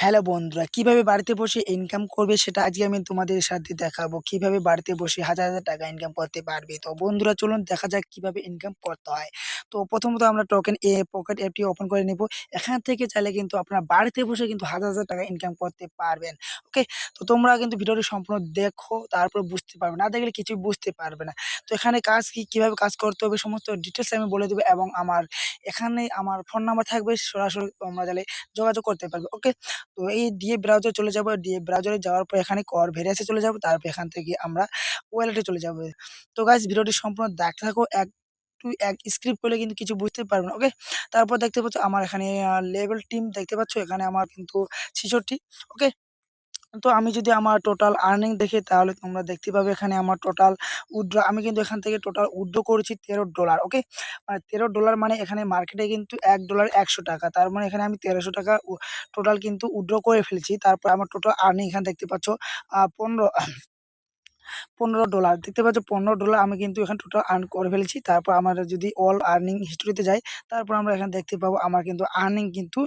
Hello বন্ধুরা, কিভাবে বাড়িতে বসে ইনকাম করবে সেটা আজকে আমি তোমাদের সাথে দেখাবো। কিভাবে বাড়িতে বসে হাজার, হাজার টাকা ইনকাম করতে পারবে। তো বন্ধুরা চলুন দেখা যাক কিভাবে ইনকাম করতে হয়। তো প্রথমত আমরা পকেট অ্যাপটি ওপেন করে নিব। এখান থেকে চাইলে কিন্তু আপনারা বাড়িতে বসে কিন্তু হাজার, হাজার টাকা ইনকাম করতে পারবেন। ওকে? তো তোমরা কিন্তু ভিডিওটি সম্পূর্ণ দেখো, তারপর বুঝতে পারবে। না দেখলে কিছুই বুঝতে পারবে না। তো এখানে কাজ কি, কিভাবে কাজ করতে হবে সমস্ত ডিটেইলস আমি বলে দেব এবং এখানে আমার ফোন নাম্বার থাকবে। সরাসরি তোমরা চাইলে যোগাযোগ করতে পারবে। ওকে? তো এই ডিএ ব্রাউজার চলে যাবো। ডিএ ব্রাউজারে যাওয়ার পর এখানে ভেরিয়াসে চলে যাবো। তারপর এখান থেকে আমরা ওয়ালেটে চলে যাবো। তো গাইস ভিডিওটি সম্পূর্ণ দেখতে থাকো। এক স্কিপ করলে কিন্তু কিছু বুঝতে পারবে না। ওকে? তারপর দেখতে পাচ্ছ আমার এখানে লেভেল টিম দেখতে পাচ্ছ। এখানে আমার কিন্তু ৬৬। ওকে? তো আমি যদি আমার টোটাল আর্নিং দেখি তাহলে তোমরা দেখতে পাবে এখানে আমার টোটাল আমি কিন্তু এখান থেকে টোটাল উইথড্র করেছি $13। ওকে? মানে $13 মানে এখানে মার্কেটে কিন্তু $1 ৳১০০। তার মানে এখানে আমি ৳১৩০০ টোটাল কিন্তু উইথড্র করে ফেলেছি। তারপর আমার টোটাল আর্নিং এখানে দেখতে পাচ্ছ ১৫ $15 দেখতে পাচ্ছ $15 আমি কিন্তু এখানে টোটাল আর্ন করে ফেলেছি। তারপর আমরা যদি অল আর্নিং হিস্টরিতে যাই, তারপর আমরা এখানে দেখতে পাবো আমার কিন্তু আর্নিং কিন্তু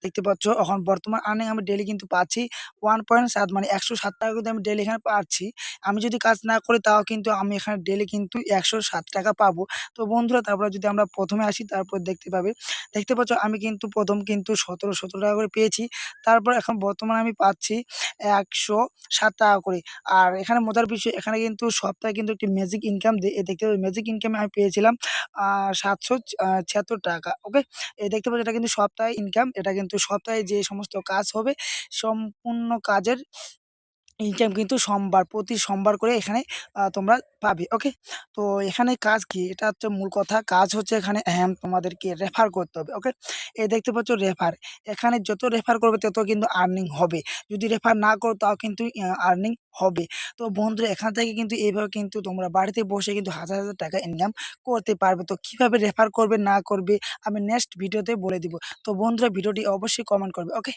দেখতে পাচ্ছ এখন বর্তমান আর্নিং আমি ডেইলি কিন্তু পাচ্ছি 1.7 মানে ৳১০৭ কিন্তু আমি ডেইলি এখানে পাচ্ছি। আমি যদি কাজ না করি তাও কিন্তু আমি এখানে ডেইলি কিন্তু ৳১০৭ পাবো। তো বন্ধুরা তারপরে যদি আমরা ১ম এ আসি তারপর দেখতে পাচ্ছ আমি কিন্তু ১ম কিন্তু ৳১৭ করে পেয়েছি। তারপর এখন বর্তমানে আমি পাচ্ছি ৳১০৭ করে। আর এখানে মজার বিষয় এখানে কিন্তু সপ্তাহে কিন্তু একটি ম্যাজিক ইনকাম দেখতে পাবেন ম্যাজিক ইনকামে আমি পেয়েছিলাম ৳৭৭৬ ওকে? দেখতে পাচ্ছেন এটা কিন্তু সপ্তাহে ইনকাম। এটা কিন্তু সপ্তাহে যে সমস্ত কাজ হবে সম্পূর্ণ কাজের ইনকাম কিন্তু প্রতি সোমবার করে এখানে তোমরা পাবে। ওকে? তো এখানে কাজ কি? এটা হচ্ছে মূল কথা। কাজ হচ্ছে এখানে তোমাদেরকে রেফার করতে হবে। ওকে? এই দেখতে পাচ্ছ রেফার। এখানে যত রেফার করবে তত কিন্তু আর্নিং হবে। যদি রেফার না করো তাও কিন্তু আর্নিং হবে। তো বন্ধুরা এখান থেকে কিন্তু এইভাবে কিন্তু তোমরা বাড়িতে বসে কিন্তু হাজার, হাজার টাকা ইনকাম করতে পারবে। তো কিভাবে রেফার করবে না করবে আমি নেক্সট ভিডিওতে বলে দিব। তো বন্ধুরা ভিডিওটি অবশ্যই কমেন্ট করবে। ওকে?